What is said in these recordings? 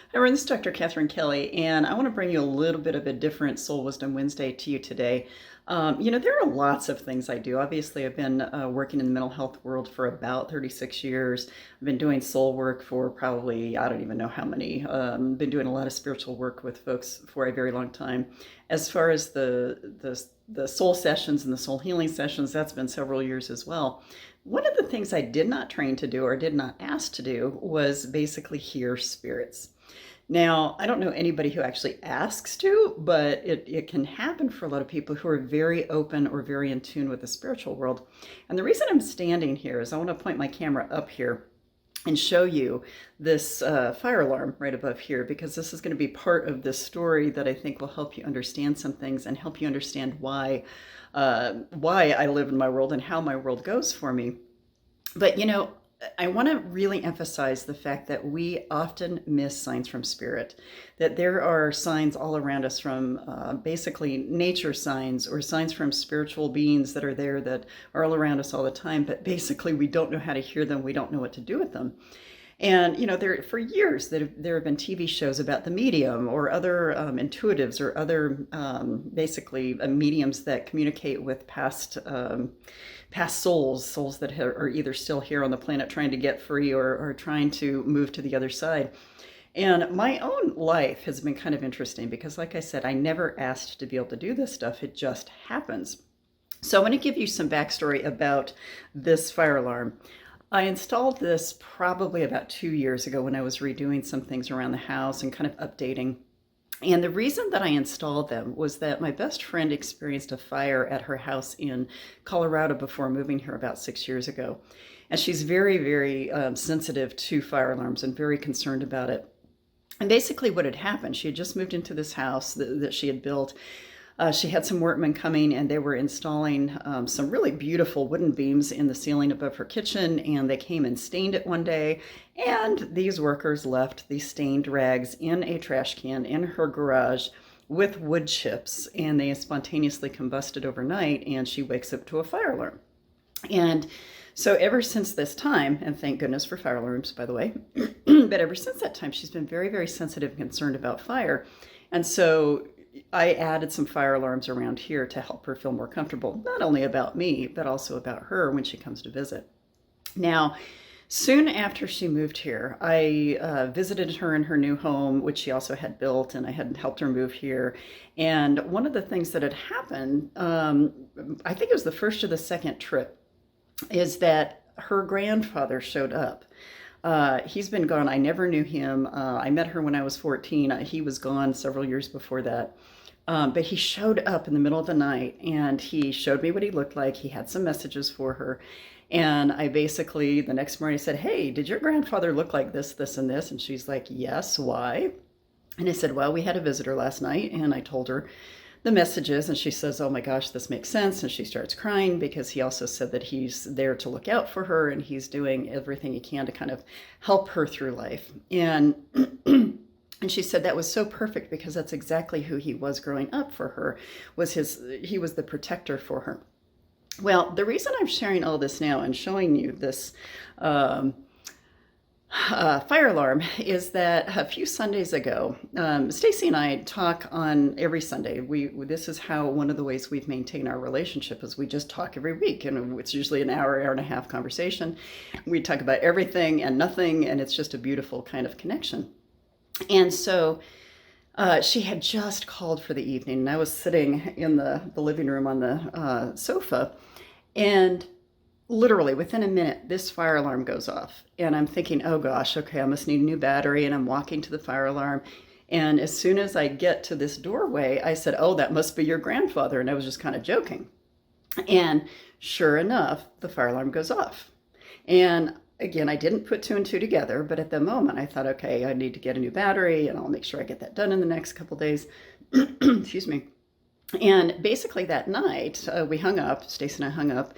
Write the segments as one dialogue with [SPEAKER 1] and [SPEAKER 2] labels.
[SPEAKER 1] Hi, everyone. This is Dr. Katherine Kelly, and I want to bring you a little bit of a different Soul Wisdom Wednesday to you today. There are lots of things I do. Obviously, I've been working in the mental health world for about 36 years. I've been doing soul work for probably, I don't even know how many. Been doing a lot of spiritual work with folks for a very long time. As far as the soul sessions and the soul healing sessions, that's been several years as well. One of the things I did not train to do or did not ask to do was basically hear spirits. Now, I don't know anybody who actually asks to, but it can happen for a lot of people who are very open or very in tune with the spiritual world. And the reason I'm standing here is I want to point my camera up here and show you this fire alarm right above here, because this is going to be part of this story that I think will help you understand some things and help you understand why I live in my world and how my world goes for me. But I want to really emphasize the fact that we often miss signs from spirit, that there are signs all around us from basically nature signs or signs from spiritual beings that are there that are all around us all the time, but basically we don't know how to hear them. We don't know what to do with them. And there for years there have been TV shows about the medium or other intuitives or other basically mediums that communicate with past souls that are either still here on the planet trying to get free or trying to move to the other side. And my own life has been kind of interesting because, like I said, I never asked to be able to do this stuff. It just happens. So I want to give you some backstory about this fire alarm. I installed this probably about 2 years ago when I was redoing some things around the house and kind of updating. And the reason that I installed them was that my best friend experienced a fire at her house in Colorado before moving here about 6 years ago. And she's very, very sensitive to fire alarms and very concerned about it. And basically what had happened, she had just moved into this house that she had built. She had some workmen coming and they were installing some really beautiful wooden beams in the ceiling above her kitchen, and they came and stained it one day, and these workers left these stained rags in a trash can in her garage with wood chips, and they spontaneously combusted overnight, and she wakes up to a fire alarm. And so ever since this time, and thank goodness for fire alarms, by the way, but ever since that time, she's been very, very sensitive and concerned about fire. And so I added some fire alarms around here to help her feel more comfortable, not only about me, but also about her when she comes to visit. Now, soon after she moved here, I visited her in her new home, which she also had built, and I had helped her move here. And one of the things that had happened, I think it was the first or the second trip, is that her grandfather showed up. He's been gone. I never knew him. I met her when I was 14. He was gone several years before that. But he showed up in the middle of the night and he showed me what he looked like. He had some messages for her. And I basically, the next morning, said, "Hey, did your grandfather look like this, this, and this?" And she's like, "Yes, why?" And I said, "Well, we had a visitor last night." And I told her the messages, and she says, "Oh my gosh, this makes sense." And she starts crying because he also said that he's there to look out for her and he's doing everything he can to kind of help her through life. And and she said that was so perfect because that's exactly who he was growing up for her. He was the protector for her. Well, the reason I'm sharing all this now and showing you this fire alarm is that a few Sundays ago, Stacy and I talk on every Sunday. This is how one of the ways we've maintained our relationship is we just talk every week, and it's usually an hour, hour and a half conversation. We talk about everything and nothing, and it's just a beautiful kind of connection. And so she had just called for the evening, and I was sitting in the living room on the sofa, and literally within a minute, this fire alarm goes off. And I'm thinking, oh gosh, okay, I must need a new battery. And I'm walking to the fire alarm. And as soon as I get to this doorway, I said, "Oh, that must be your grandfather." And I was just kind of joking. And sure enough, the fire alarm goes off. And again, I didn't put two and two together, but at the moment I thought, okay, I need to get a new battery and I'll make sure I get that done in the next couple days. Excuse me. And basically that night, we hung up, Stacey and I hung up.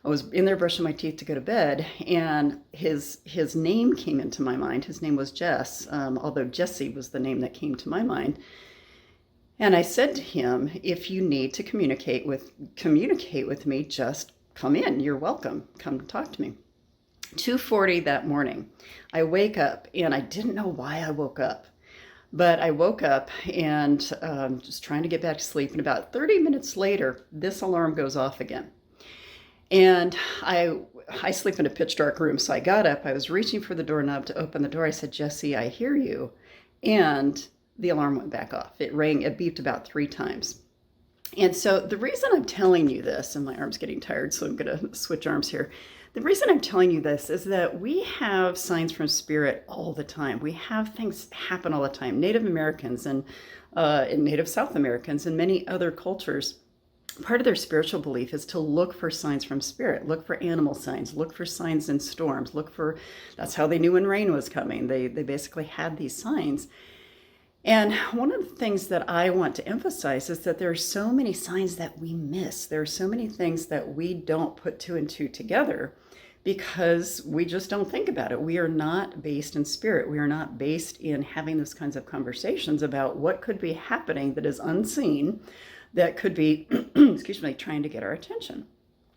[SPEAKER 1] I was in there brushing my teeth to go to bed, and his name came into my mind. His name was Jess, although Jesse was the name that came to my mind. And I said to him, "If you need to communicate with me, just come in. You're welcome. Come talk to me." 2:40 that morning, I wake up, and I didn't know why I woke up. But I woke up and just trying to get back to sleep. And about 30 minutes later, this alarm goes off again. And I sleep in a pitch dark room. So I got up. I was reaching for the doorknob to open the door. I said, Jesse, I hear you. And the alarm went back off. It rang, it beeped about 3 times. And so the reason I'm telling you this, and my arm's getting tired, so I'm going to switch arms here. The reason I'm telling you this is that we have signs from spirit all the time. We have things happen all the time. Native Americans and Native South Americans and many other cultures, part of their spiritual belief is to look for signs from spirit, look for animal signs, look for signs in storms, that's how they knew when rain was coming. They basically had these signs. And one of the things that I want to emphasize is that there are so many signs that we miss. There are so many things that we don't put two and two together because we just don't think about it. We are not based in spirit. We are not based in having those kinds of conversations about what could be happening that is unseen, that could be, excuse me, trying to get our attention.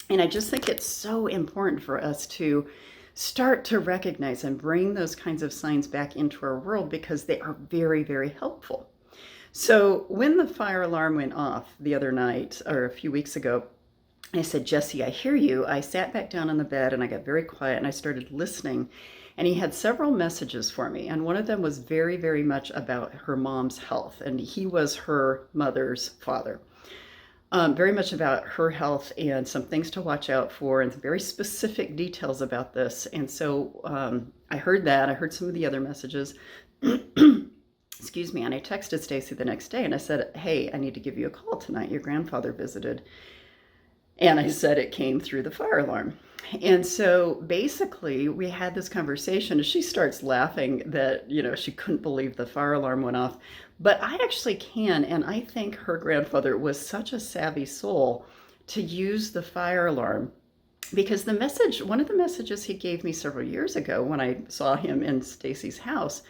[SPEAKER 1] And I just think it's so important for us to start to recognize and bring those kinds of signs back into our world because they are very, very helpful. So when the fire alarm went off the other night or a few weeks ago, I said, Jesse, I hear you. I sat back down on the bed and I got very quiet and I started listening. And he had several messages for me. And one of them was very, very much about her mom's health. And he was her mother's father. Very much about her health and some things to watch out for and very specific details about this. And so I heard that. I heard some of the other messages. Excuse me. And I texted Stacy the next day and I said, hey, I need to give you a call tonight. Your grandfather visited. And I said it came through the fire alarm. And so basically we had this conversation and she starts laughing that, she couldn't believe the fire alarm went off. But I actually can. And I think her grandfather was such a savvy soul to use the fire alarm because one of the messages he gave me several years ago when I saw him in Stacy's house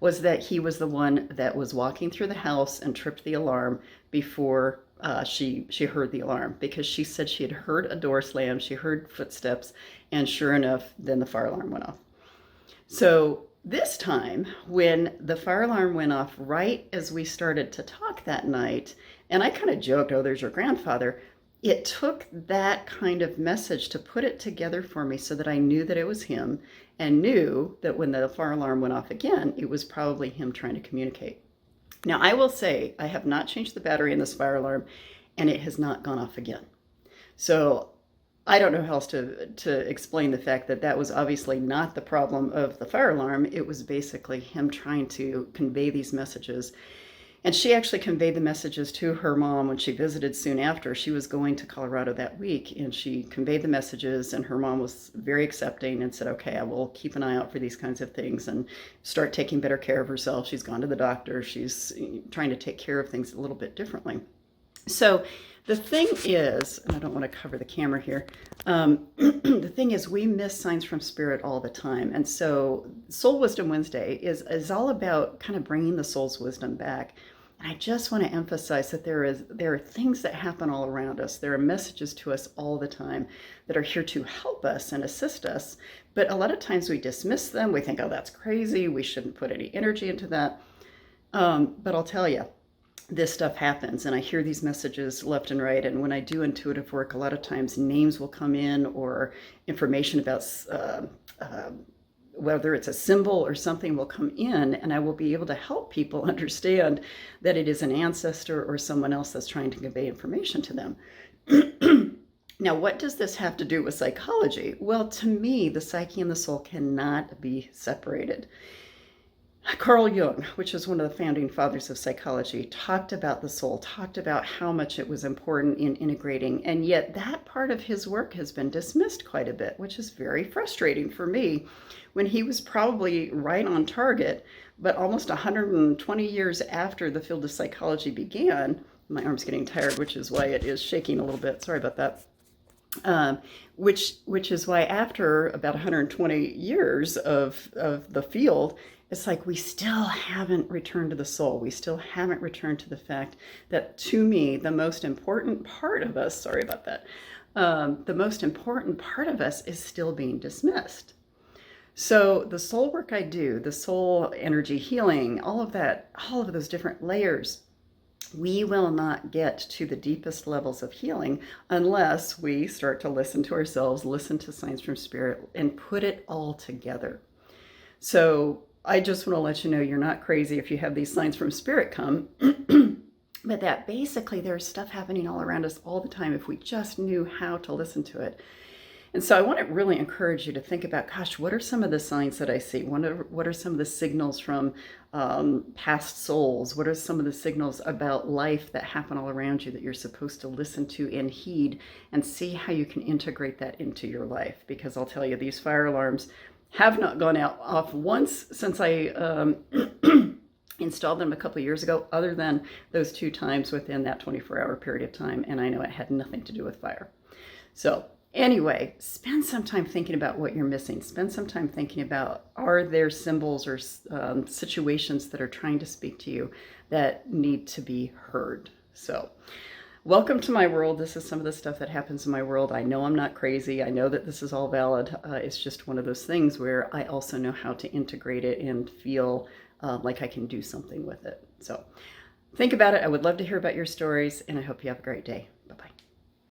[SPEAKER 1] was that he was the one that was walking through the house and tripped the alarm before she heard the alarm because she said she had heard a door slam, she heard footsteps, and sure enough, then the fire alarm went off. So this time, when the fire alarm went off right as we started to talk that night, and I kind of joked, oh, there's your grandfather, it took that kind of message to put it together for me so that I knew that it was him and knew that when the fire alarm went off again, it was probably him trying to communicate. Now, I will say I have not changed the battery in this fire alarm, and it has not gone off again. So I don't know how else to explain the fact that that was obviously not the problem of the fire alarm. It was basically him trying to convey these messages. And she actually conveyed the messages to her mom when she visited soon after. She was going to Colorado that week, and she conveyed the messages, and her mom was very accepting and said, okay, I will keep an eye out for these kinds of things and start taking better care of herself. She's gone to the doctor. She's trying to take care of things a little bit differently. So the thing is, and I don't want to cover the camera here, the thing is we miss signs from spirit all the time. And so Soul Wisdom Wednesday is all about kind of bringing the soul's wisdom back. And I just want to emphasize that there are things that happen all around us. There are messages to us all the time that are here to help us and assist us. But a lot of times we dismiss them. We think, oh, that's crazy. We shouldn't put any energy into that. But I'll tell you, this stuff happens, and I hear these messages left and right. And when I do intuitive work, a lot of times names will come in or information about whether it's a symbol or something will come in, and I will be able to help people understand that it is an ancestor or someone else that's trying to convey information to them. Now, what does this have to do with psychology? Well, to me, the psyche and the soul cannot be separated. Carl Jung, which is one of the founding fathers of psychology, talked about the soul, talked about how much it was important in integrating, and yet that part of his work has been dismissed quite a bit, which is very frustrating for me when he was probably right on target, but almost 120 years after the field of psychology began. My arm's getting tired, which is why it is shaking a little bit. Sorry about that. Which is why after about 120 years of the field, it's like we still haven't returned to the soul. We still haven't returned to the fact that, to me, the most important part of us, sorry about that, the most important part of us is still being dismissed. So the soul work I do, the soul energy healing, all of that, all of those different layers, we will not get to the deepest levels of healing unless we start to listen to ourselves, listen to signs from spirit, and put it all together. So I just want to let you know you're not crazy if you have these signs from spirit come, but that basically there's stuff happening all around us all the time if we just knew how to listen to it. And so I want to really encourage you to think about, gosh, what are some of the signs that I see? What are some of the signals from past souls? What are some of the signals about life that happen all around you that you're supposed to listen to and heed, and see how you can integrate that into your life? Because I'll tell you, these fire alarms have not gone off once since I installed them a couple of years ago, other than those 2 times within that 24-hour period of time. And I know it had nothing to do with fire. So anyway, spend some time thinking about what you're missing. Spend some time thinking about, are there symbols or situations that are trying to speak to you that need to be heard? So welcome to my world. This is some of the stuff that happens in my world. I know I'm not crazy. I know that this is all valid. It's just one of those things where I also know how to integrate it and feel like I can do something with it. So think about it. I would love to hear about your stories, and I hope you have a great day. Bye-bye.